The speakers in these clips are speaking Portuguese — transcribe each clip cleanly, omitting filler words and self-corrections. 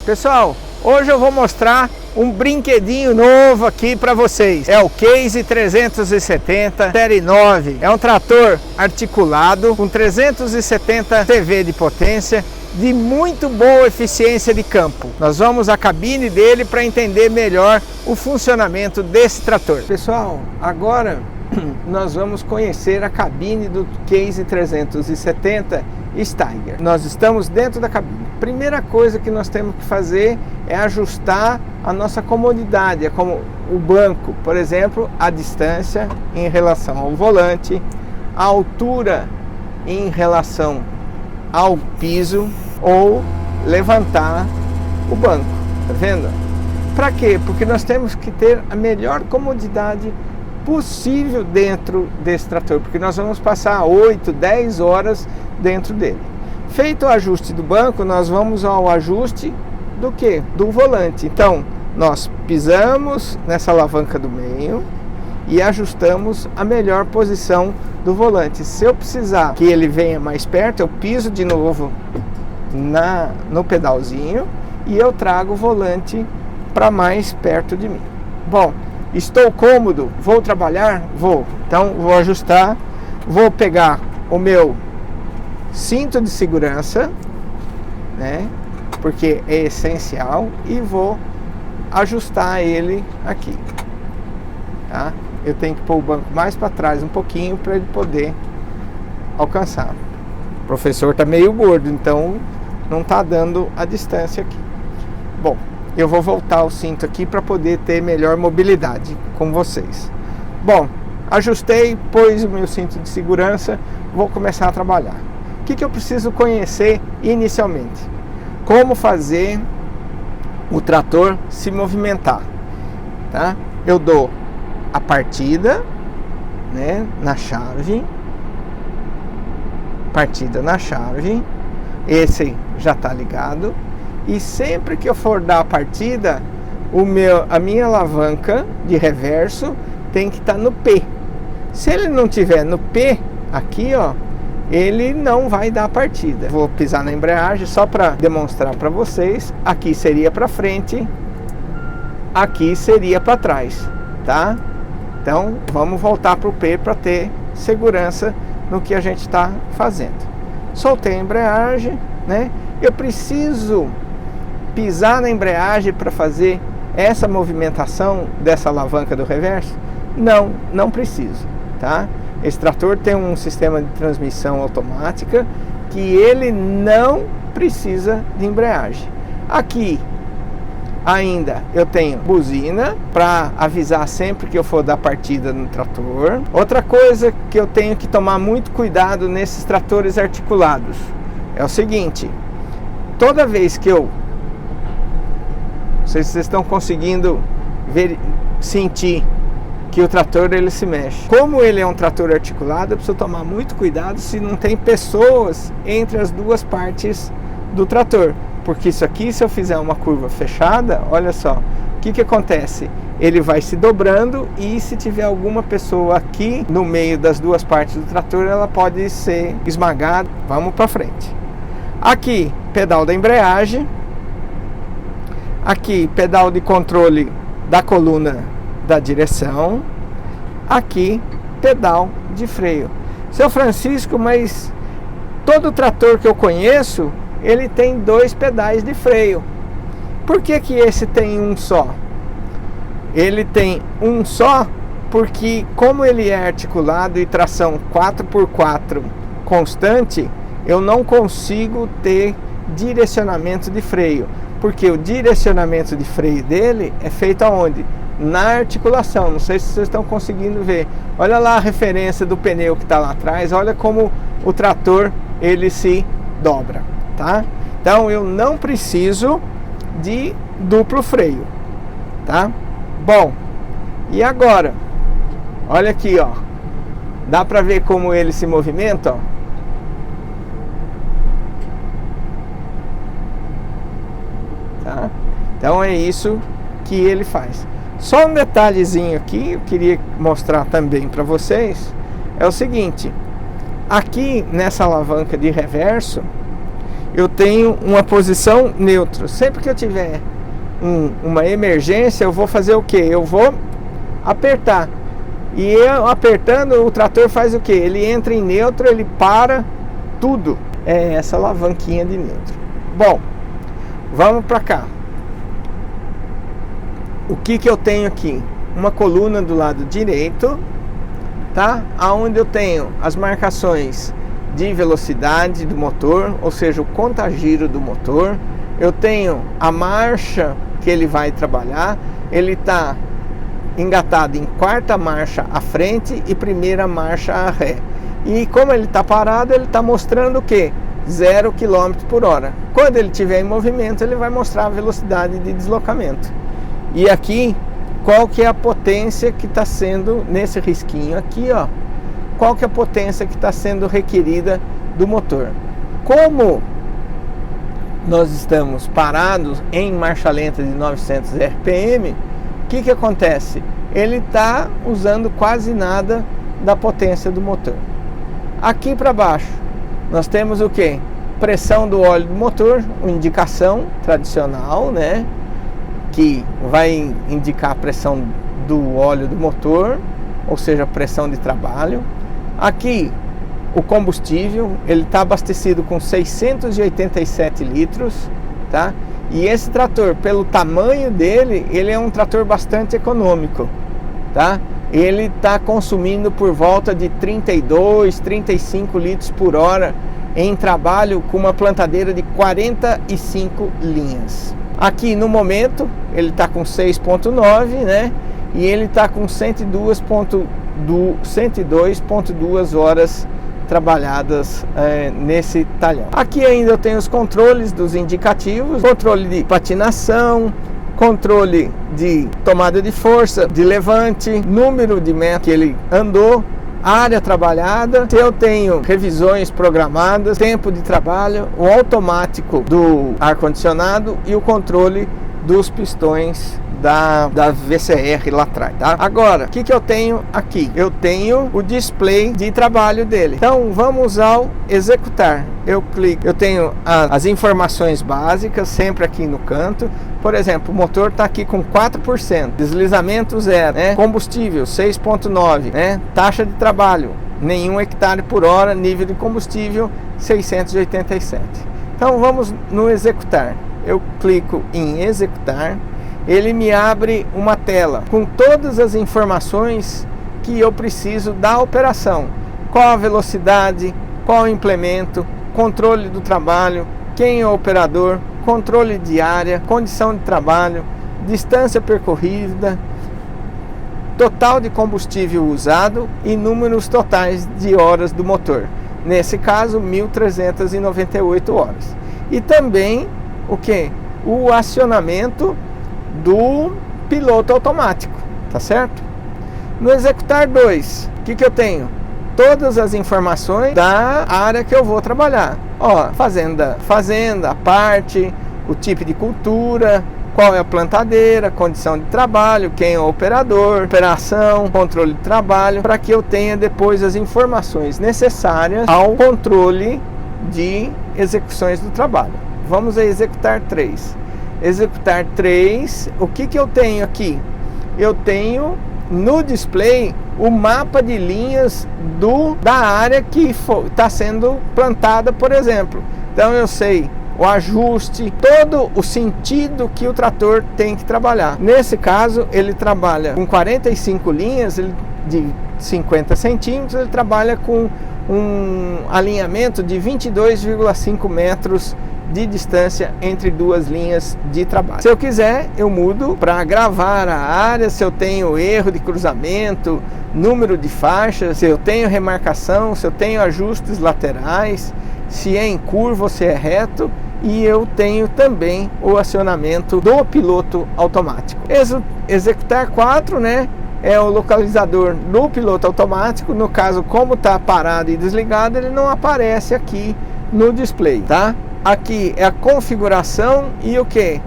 Pessoal, hoje eu vou mostrar um brinquedinho novo aqui para vocês. É o Case 370 Série 9. É um trator articulado com 370 CV de potência, de muito boa eficiência de campo. Nós vamos à cabine dele para entender melhor o funcionamento desse trator. Pessoal, agora nós vamos conhecer a cabine do Case 370 Steiger. Nós estamos dentro da cabine. Primeira coisa que nós temos que fazer é ajustar a nossa comodidade, é como o banco, por exemplo, a distância em relação ao volante, a altura em relação ao piso, ou levantar o banco, tá vendo? Para quê? Porque nós temos que ter a melhor comodidade possível dentro desse trator, porque nós vamos passar 8, 10 horas dentro dele. Feito o ajuste do banco, nós vamos ao ajuste do que? Do volante. Então, nós pisamos nessa alavanca do meio e ajustamos a melhor posição do volante. Se eu precisar que ele venha mais perto, eu piso de novo no pedalzinho e eu trago o volante para mais perto de mim. Bom, estou cômodo, vou trabalhar? Vou. Então vou ajustar, vou pegar o meu cinto de segurança, né? Porque é essencial, e vou ajustar ele aqui, tá? Eu tenho que pôr o banco mais para trás um pouquinho para ele poder alcançar. O professor tá meio gordo, então não tá dando a distância aqui. Bom, eu vou voltar o cinto aqui para poder ter melhor mobilidade com vocês. Bom, ajustei, pus o meu cinto de segurança, vou começar a trabalhar. O que eu preciso conhecer inicialmente? Como fazer o trator se movimentar, tá? Eu dou a partida, né, na chave, partida na chave, esse já está ligado, e sempre que eu for dar a partida, a minha alavanca de reverso tem que estar no P. Se ele não tiver no P aqui, ó, ele não vai dar a partida. Vou pisar na embreagem só para demonstrar para vocês. Aqui seria para frente, aqui seria para trás, tá? Então vamos voltar para o P para ter segurança no que a gente está fazendo. Soltei a embreagem, né? Eu preciso pisar na embreagem para fazer essa movimentação dessa alavanca do reverso? Não, não preciso, tá? Esse trator tem um sistema de transmissão automática que ele não precisa de embreagem. Aqui ainda eu tenho buzina para avisar sempre que eu for dar partida no trator. Outra coisa que eu tenho que tomar muito cuidado nesses tratores articulados é o seguinte: toda vez que não sei se vocês estão conseguindo sentir que o trator ele se mexe. Como ele é um trator articulado, eu preciso tomar muito cuidado se não tem pessoas entre as duas partes do trator. Porque isso aqui, se eu fizer uma curva fechada, olha só, o que acontece? Ele vai se dobrando, e se tiver alguma pessoa aqui no meio das duas partes do trator, ela pode ser esmagada. Vamos para frente. Aqui, pedal da embreagem. Aqui, pedal de controle da coluna da direção. Aqui, pedal de freio. Seu Francisco, mas todo trator que eu conheço, ele tem 2 pedais de freio. Por que esse tem um só? Ele tem um só porque, como ele é articulado e tração 4x4 constante, eu não consigo ter direcionamento de freio, porque o direcionamento de freio dele é feito aonde? Na articulação. Não sei se vocês estão conseguindo ver. Olha lá a referência do pneu que está lá atrás. Olha como o trator ele se dobra, tá? Então eu não preciso de duplo freio, tá? Bom, e agora? Olha aqui, ó. Dá para ver como ele se movimenta, ó. Tá? Então é isso que ele faz. Só um detalhezinho aqui, eu queria mostrar também para vocês, é o seguinte: aqui nessa alavanca de reverso, eu tenho uma posição neutra. Sempre que eu tiver uma emergência, eu vou fazer o que? Eu vou apertar. E eu apertando, o trator faz o que? Ele entra em neutro, ele para tudo. É essa alavanquinha de neutro. Bom, vamos para cá. O que eu tenho aqui? Uma coluna do lado direito, tá? Aonde eu tenho as marcações de velocidade do motor, ou seja, o contagiro do motor. Eu tenho a marcha que ele vai trabalhar. Ele está engatado em quarta marcha à frente e primeira marcha a ré. E como ele está parado, ele está mostrando o que? 0 km por hora. Quando ele estiver em movimento, ele vai mostrar a velocidade de deslocamento. E aqui, qual que é a potência que está sendo, nesse risquinho aqui, ó, qual que é a potência que está sendo requerida do motor. Como nós estamos parados em marcha lenta de 900 RPM, o que acontece? Ele está usando quase nada da potência do motor. Aqui para baixo, nós temos o que? Pressão do óleo do motor, uma indicação tradicional, né? Que vai indicar a pressão do óleo do motor, ou seja, a pressão de trabalho. Aqui, o combustível, ele está abastecido com 687 litros, tá? E esse trator, pelo tamanho dele, ele é um trator bastante econômico, tá? Ele está consumindo por volta de 32, 35 litros por hora em trabalho com uma plantadeira de 45 linhas. Aqui no momento ele está com 6.9, né? E ele está com 102.2 horas trabalhadas nesse talhão. Aqui ainda eu tenho os controles dos indicativos, controle de patinação, controle de tomada de força, de levante, número de metros que ele andou, área trabalhada, se eu tenho revisões programadas, tempo de trabalho, o automático do ar-condicionado e o controle dos pistões da VCR lá atrás, tá? Agora, o que eu tenho aqui? Eu tenho o display de trabalho dele. Então, vamos ao executar. Eu clico, eu tenho as informações básicas sempre aqui no canto. Por exemplo, o motor está aqui com 4%, deslizamento 0, né? Combustível 6.9, né? Taxa de trabalho, nenhum hectare por hora, nível de combustível 687. Então, vamos no executar. Eu clico em executar. Ele me abre uma tela com todas as informações que eu preciso da operação. Qual a velocidade, qual o implemento, controle do trabalho, quem é o operador, controle de área, condição de trabalho, distância percorrida, total de combustível usado e números totais de horas do motor. Nesse caso, 1.398 horas. E também o que? O acionamento do piloto automático, tá certo? No executar 2, o que eu tenho? Todas as informações da área que eu vou trabalhar. Ó, fazenda, parte, o tipo de cultura, qual é a plantadeira, condição de trabalho, quem é o operador, operação, controle de trabalho, para que eu tenha depois as informações necessárias ao controle de execuções do trabalho. Vamos a executar 3. Executar 3, o que eu tenho aqui? Eu tenho no display o mapa de linhas da área que está sendo plantada, por exemplo. Então eu sei o ajuste, todo o sentido que o trator tem que trabalhar. Nesse caso, ele trabalha com 45 linhas de 50 centímetros, ele trabalha com um alinhamento de 22,5 metros de distância entre duas linhas de trabalho. Se eu quiser, eu mudo para gravar a área, se eu tenho erro de cruzamento, número de faixas, se eu tenho remarcação, se eu tenho ajustes laterais, se é em curva ou se é reto, e eu tenho também o acionamento do piloto automático. Executar 4, né? É o localizador do piloto automático. No caso, como está parado e desligado, ele não aparece aqui no display, tá? Aqui é a configuração e o que?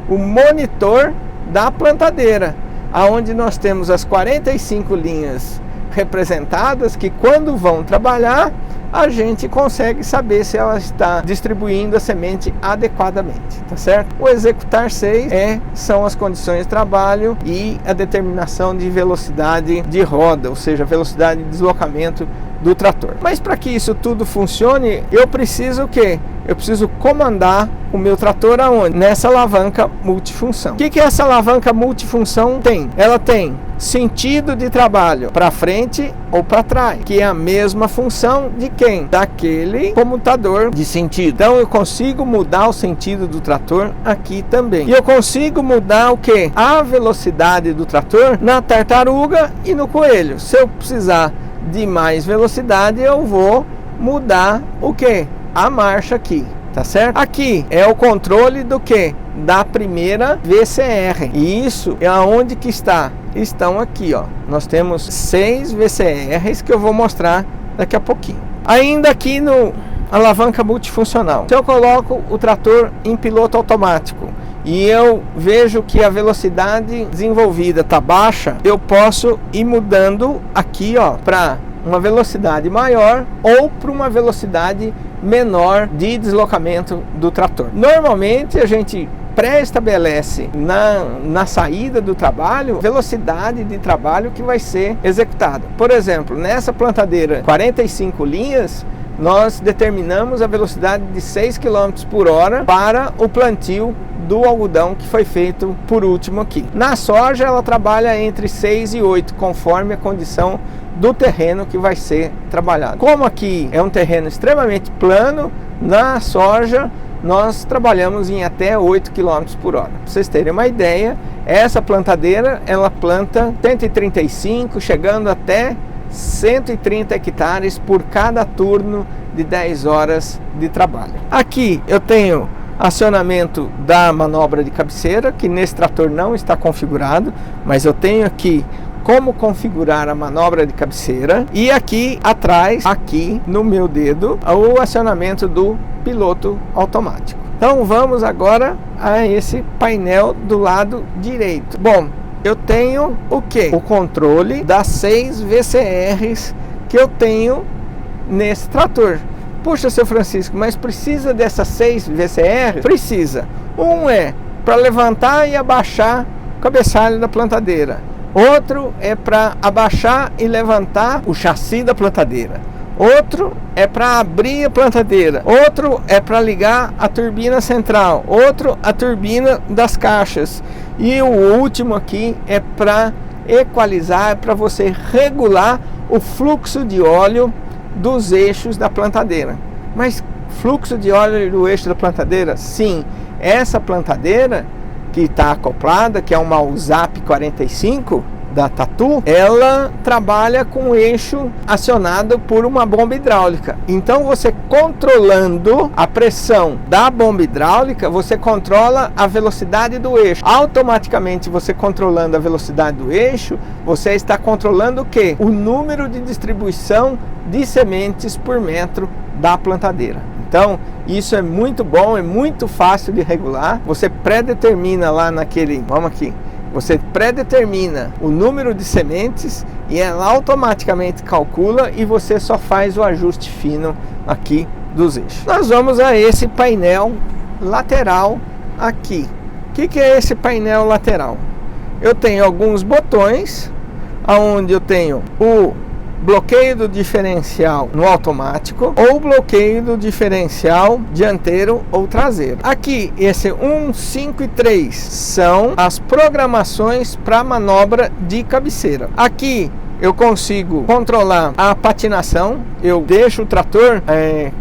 O monitor da plantadeira, aonde nós temos as 45 linhas representadas que quando vão trabalhar, a gente consegue saber se ela está distribuindo a semente adequadamente, tá certo? O executar 6 são as condições de trabalho e a determinação de velocidade de roda, ou seja, velocidade de deslocamento do trator. Mas para que isso tudo funcione, eu preciso o quê? Eu preciso comandar o meu trator aonde? Nessa alavanca multifunção. O que essa alavanca multifunção tem? Ela tem sentido de trabalho para frente ou para trás, que é a mesma função de quem? Daquele comutador de sentido. Então eu consigo mudar o sentido do trator aqui também. E eu consigo mudar o que? A velocidade do trator na tartaruga e no coelho. Se eu precisar de mais velocidade, eu vou mudar o que? A marcha aqui, tá certo? Aqui é o controle do que? Da primeira VCR. E isso é aonde que está? Estão aqui, ó. Nós temos 6 VCRs que eu vou mostrar daqui a pouquinho. Ainda aqui no alavanca multifuncional, se eu coloco o trator em piloto automático e eu vejo que a velocidade desenvolvida está baixa, eu posso ir mudando aqui, ó, para uma velocidade maior ou para uma velocidade menor de deslocamento do trator. Normalmente a gente pré-estabelece na saída do trabalho velocidade de trabalho que vai ser executada. Por exemplo, nessa plantadeira 45 linhas, nós determinamos a velocidade de 6 km por hora para o plantio do algodão que foi feito por último aqui. Na soja ela trabalha entre 6 e 8, conforme a condição do terreno que vai ser trabalhado. Como aqui é um terreno extremamente plano, na soja nós trabalhamos em até 8 km por hora. Para vocês terem uma ideia, essa plantadeira ela planta 135, chegando até 130 hectares por cada turno de 10 horas de trabalho. Aqui eu tenho acionamento da manobra de cabeceira, que nesse trator não está configurado, mas eu tenho aqui como configurar a manobra de cabeceira, e aqui atrás, aqui no meu dedo, o acionamento do piloto automático. Então vamos agora a esse painel do lado direito. Bom, eu tenho o que? O controle das 6 VCRs que eu tenho nesse trator. Puxa, seu Francisco, mas precisa dessas 6 VCRs? Precisa. Um é para levantar e abaixar o cabeçalho da plantadeira. Outro é para abaixar e levantar o chassi da plantadeira. Outro é para abrir a plantadeira. Outro é para ligar a turbina central. Outro a turbina das caixas. E o último aqui é para equalizar, para você regular o fluxo de óleo dos eixos da plantadeira. Mas fluxo de óleo do eixo da plantadeira? Sim, essa plantadeira que está acoplada, que é uma USAP 45 da Tatu, ela trabalha com o eixo acionado por uma bomba hidráulica. Então você controlando a pressão da bomba hidráulica, você controla a velocidade do eixo. Automaticamente você controlando a velocidade do eixo, você está controlando o quê? O número de distribuição de sementes por metro da plantadeira. Então isso é muito bom, é muito fácil de regular. Você pré-determina lá naquele, vamos aqui, você pré-determina o número de sementes e ela automaticamente calcula e você só faz o ajuste fino aqui dos eixos. Nós vamos a esse painel lateral aqui. O que é esse painel lateral? Eu tenho alguns botões, onde eu tenho o bloqueio do diferencial no automático ou bloqueio do diferencial dianteiro ou traseiro. Aqui, esse 1, 5 e 3 são as programações para manobra de cabeceira. Aqui eu consigo controlar a patinação, eu deixo o trator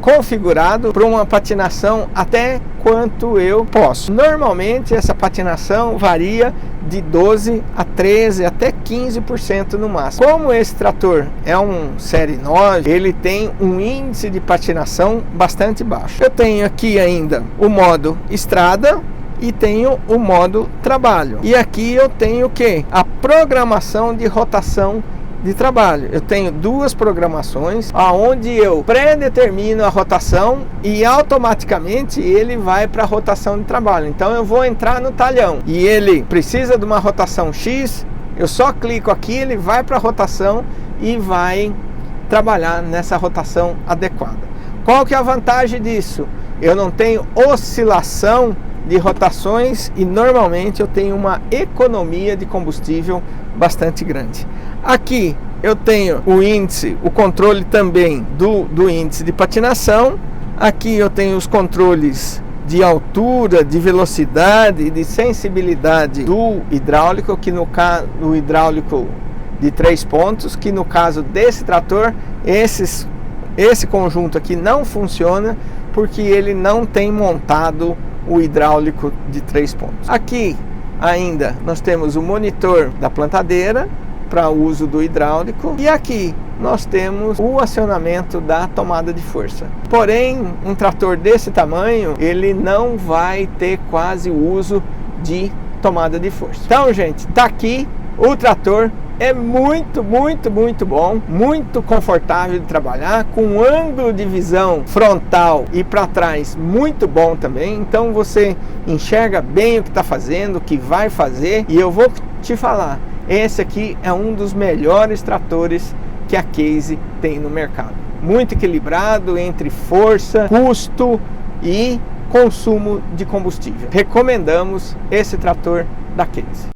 configurado para uma patinação até quanto eu posso. Normalmente essa patinação varia de 12 a 13 até 15% no máximo. Como esse trator é um série 9, ele tem um índice de patinação bastante baixo. Eu tenho aqui ainda o modo estrada e tenho o modo trabalho. E aqui eu tenho o que? A programação de rotação de trabalho. Eu tenho duas programações aonde eu pré-determino a rotação e automaticamente ele vai para a rotação de trabalho. Então eu vou entrar no talhão e ele precisa de uma rotação X, eu só clico aqui, ele vai para a rotação e vai trabalhar nessa rotação adequada. Qual que é a vantagem disso? Eu não tenho oscilação de rotações e normalmente eu tenho uma economia de combustível bastante grande. Aqui eu tenho o índice, o controle também do índice de patinação. Aqui eu tenho os controles de altura, de velocidade e de sensibilidade do hidráulico, que no caso do hidráulico de 3 pontos, que no caso desse trator, esse conjunto aqui não funciona porque ele não tem montado o hidráulico de 3 pontos. Aqui ainda nós temos o monitor da plantadeira para uso do hidráulico e aqui nós temos o acionamento da tomada de força. Porém, um trator desse tamanho, ele não vai ter quase o uso de tomada de força. Então, gente, tá aqui o trator. É muito bom, muito confortável de trabalhar, com um ângulo de visão frontal e para trás muito bom também. Então você enxerga bem o que está fazendo, o que vai fazer. E eu vou te falar, esse aqui é um dos melhores tratores que a Case tem no mercado. Muito equilibrado entre força, custo e consumo de combustível. Recomendamos esse trator da Case.